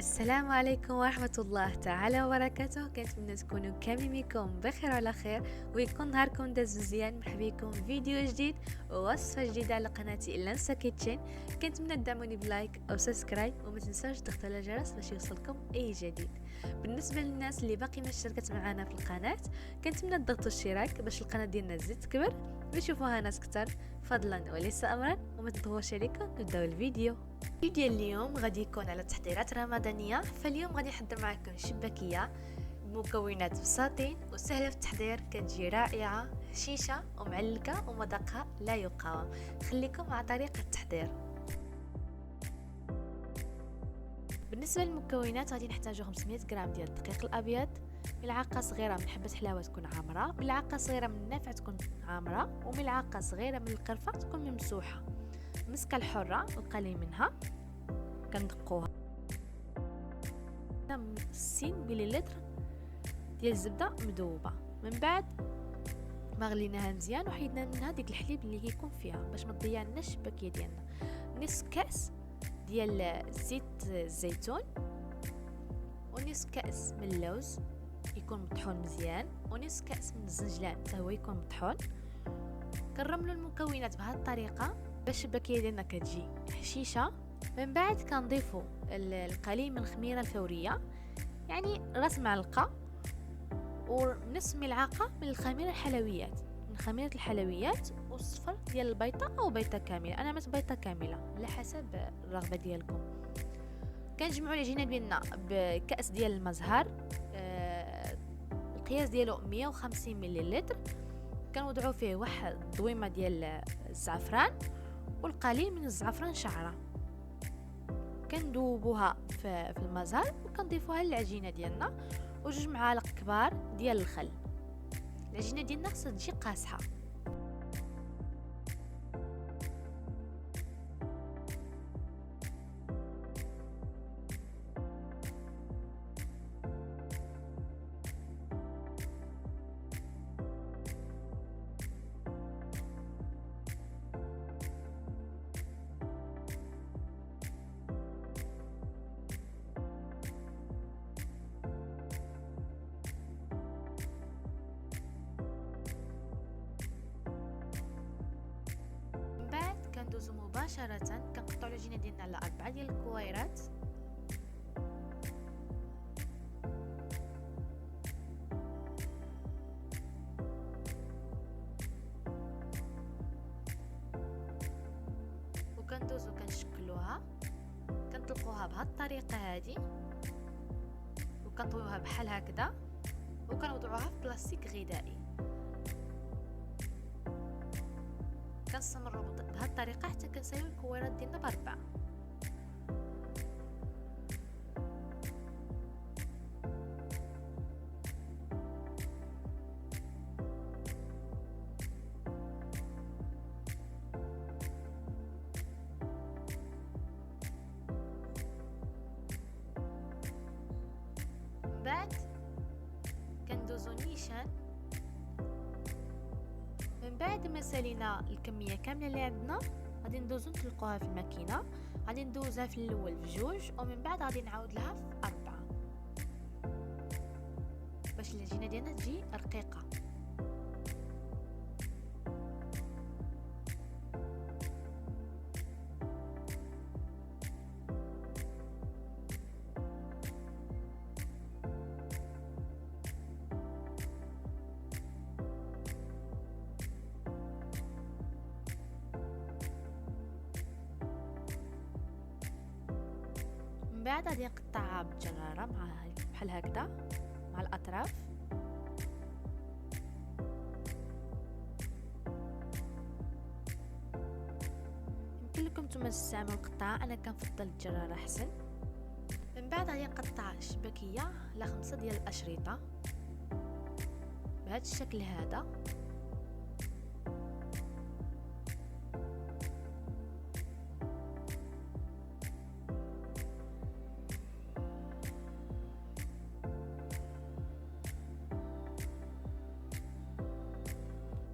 السلام عليكم ورحمة الله تعالى وبركاته. كنتمنى تكونوا كاملين بخير وعلى خير ويكون نهاركم داز مزيان. مرحبا بكم في فيديو جديد ووصفة جديدة على قناتي إلانسا كيتشين. كنتمنى تدعموني بلايك أو سبسكرايب وما تنساوش تضغطوا على الجرس باش يوصلكم أي جديد. بالنسبة للناس اللي باقي ما اشتركت معنا في القناة كنتمنى تضغطوا الاشتراك باش القناة ديالنا تزيد تكبر ويشوفوها ناس كتر فضلا وليس أمرا. وما تنسوش عليكم نبداو الفيديو. ديال اليوم غادي يكون على تحضيرات رمضانيه. فاليوم غادي نحضر معكم شباكيه بمكونات بساطين وسهله في التحضير، كتجي رائعه هشيشه ومعلكه ومذاقها لا يقاوم. خليكم مع طريقه التحضير. بالنسبه للمكونات غادي نحتاجو 500 غرام ديال الدقيق الابيض، ملعقه صغيره من حبه حلاوه تكون عامره، ملعقه صغيره من النافع تكون عامره، وملعقه صغيره من القرفه تكون ممسوحه، مسكه الحره القليل منها كندقوها، 60 مليلتر ديال الزبده مذوبه. من بعد ما غليناها مزيان وحيدنا منها ديك الحليب اللي كيكون فيها باش ما تضيعناش الشباكيه ديالنا. نصف كاس ديال زيت الزيتون، ونصف كاس من اللوز يكون مطحون مزيان، ونصف كاس من الزنجلان حتى هو يكون مطحون. كنرملوا المكونات بهذه الطريقه باش الشباكيه ديالنا كتجي هشيشه. من بعد كنضيفوا القليل من الخميره الفوريه، يعني راس معلقه ونصف ملعقه من الخميره الحلويات، من خميره الحلويات، والصفر ديال البيضه او بيضه كامله. انا عملت بيضه كامله على حسب الرغبه ديالكم. كنجمعوا العجينه ديالنا بكاس ديال المزهر، القياس ديالو 150 مليلتر. كنوضعوا فيه واحد ضويمه ديال الزعفران والقليل من الزعفران شعره، كندوبوها في المزهر وكنضيفوها للعجينه ديالنا، وجوج معالق كبار ديال الخل. العجينه ديالنا خصها تجي قاصحه. كندوزو مباشرة كنقطعو العجينة ديالنا على 4 ديال الكويرات، وكندوزو كنشكلوها، كنطلقوها بهاد الطريقة هادي، وكنطويوها بحال هكذا، وكنوضعوها في بلاستيك غذائي. كنستمروا بهذه الطريقه حتى كنساليو الكويرات ديالنا باربعه. من بعد كندوزو نيشان. من بعد ما سالينا الكميه كامله اللي عندنا غادي ندوزو نطلقوها في الماكينه. غادي ندوزها في الاول بجوج ومن بعد غادي نعاود لها في 4 باش العجينه ديالنا تجي رقيقه. بعد غادي نقطعها بالجراره مع بحال هكذا مع الاطراف. يمكن لكم نتوما تستعملوا القطعه، انا كنفضل الجراره احسن. من بعد غادي نقطع الشباكيه على 5 ديال الاشرطه بهذا الشكل هذا.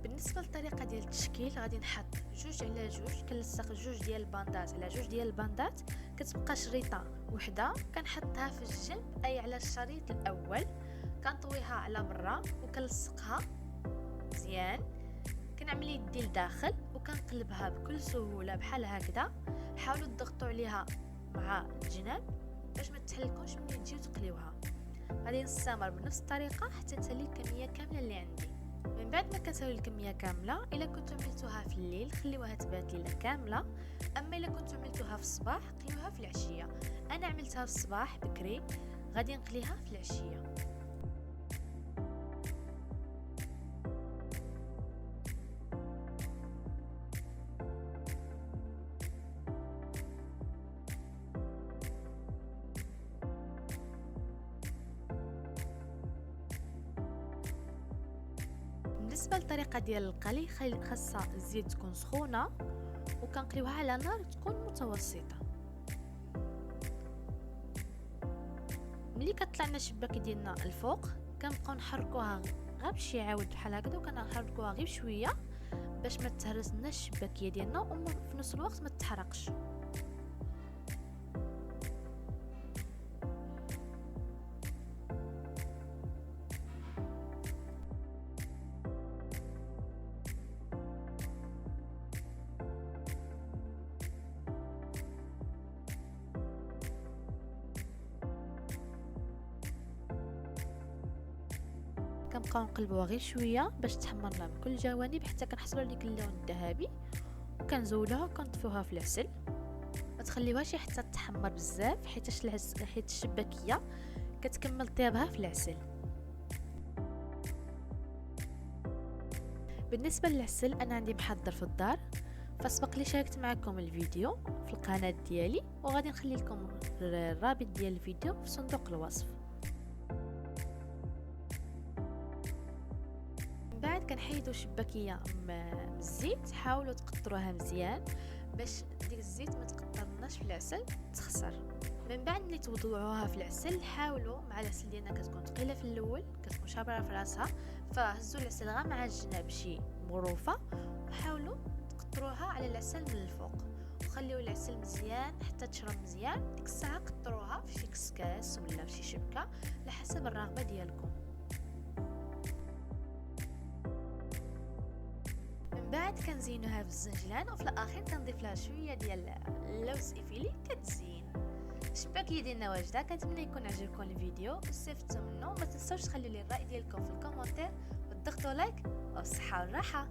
بالنسبه للطريقه ديال التشكيل غادي نحط جوج على جوج، كنلصق جوج ديال الباندات على جوج ديال الباندات، كتبقى شريطه وحده كنحطها في الجنب اي على الشريط الاول، كنطويها على برا وكنلصقها مزيان، كنعمل يدي لداخل وكنقلبها بكل سهوله بحال هكذا. حاولوا تضغطوا عليها مع الجناب باش ما تحلكمش ملي تجيو تقليوها. غادي نستمر بنفس الطريقه حتى نسالي الكميه كامله اللي عندي. من بعد ما كنسالي الكميه كامله، الا كنتو عملتوها في الليل خليوها تبات ليله كامله، اما الا كنتو عملتوها في الصباح قليوها في العشيه. انا عملتها في الصباح بكري، غادي نقليها في العشيه. بالنسبه للطريقه ديال القلي، خاصها الزيت تكون سخونه وكنقليوها على نار تكون متوسطه. ملي كطلع لنا الشباك ديالنا الفوق كنبقاو نحركوها غير بشي عاود بحال هكذا، وكنحركوها غير بشويه باش ما تهرسناش الشباكيه ديالنا وفي نفس الوقت ما تحرقش. كنبقاو نقلبوها غير شويه باش تحمر لنا من كل الجوانب حتى كنحصلوا على ديك اللون الذهبي، وكنزولوها وكنطفيوها في العسل. ما تخليوهاش حتى تحمر بزاف حيت الشباكيه كتكمل طيابها في العسل. بالنسبه للعسل انا عندي محضر في الدار، فسبق لي شاركت معكم الفيديو في القناه ديالي، وغادي نخلي لكم الرابط ديال الفيديو في صندوق الوصف. بعد كنحيدوا الشباكيه من الزيت، حاولوا تقطروها مزيان باش ديك الزيت ما تقطرناش في العسل تخسر. من بعد ملي توضعوها في العسل، حاولوا مع العسل ديالنا كتكون ثقيله في الاول، كتكون شابره في راسها، فهزوا العسل غير مع الجناب شي مغروفه، وحاولوا تقطروها على العسل من الفوق، وخليوا العسل مزيان حتى تشرب مزيان. ديك الساعه قطروها في شي كسكاس ولا في شي شبكه على حسب الرغبه ديالكم. بعد كنزينوها بالزنجلان، وفي الاخير كنضيف لها شويه ديال اللوز ايفيلي كتزين. الشباكيه ديالنا واجده، كنتمنى يكون عجبكم الفيديو واستفدتوا منه. ما تنسوش تخليوا لي الراي ديالكم في الكومنتير وتضغطوا لايك، والصحه والراحه.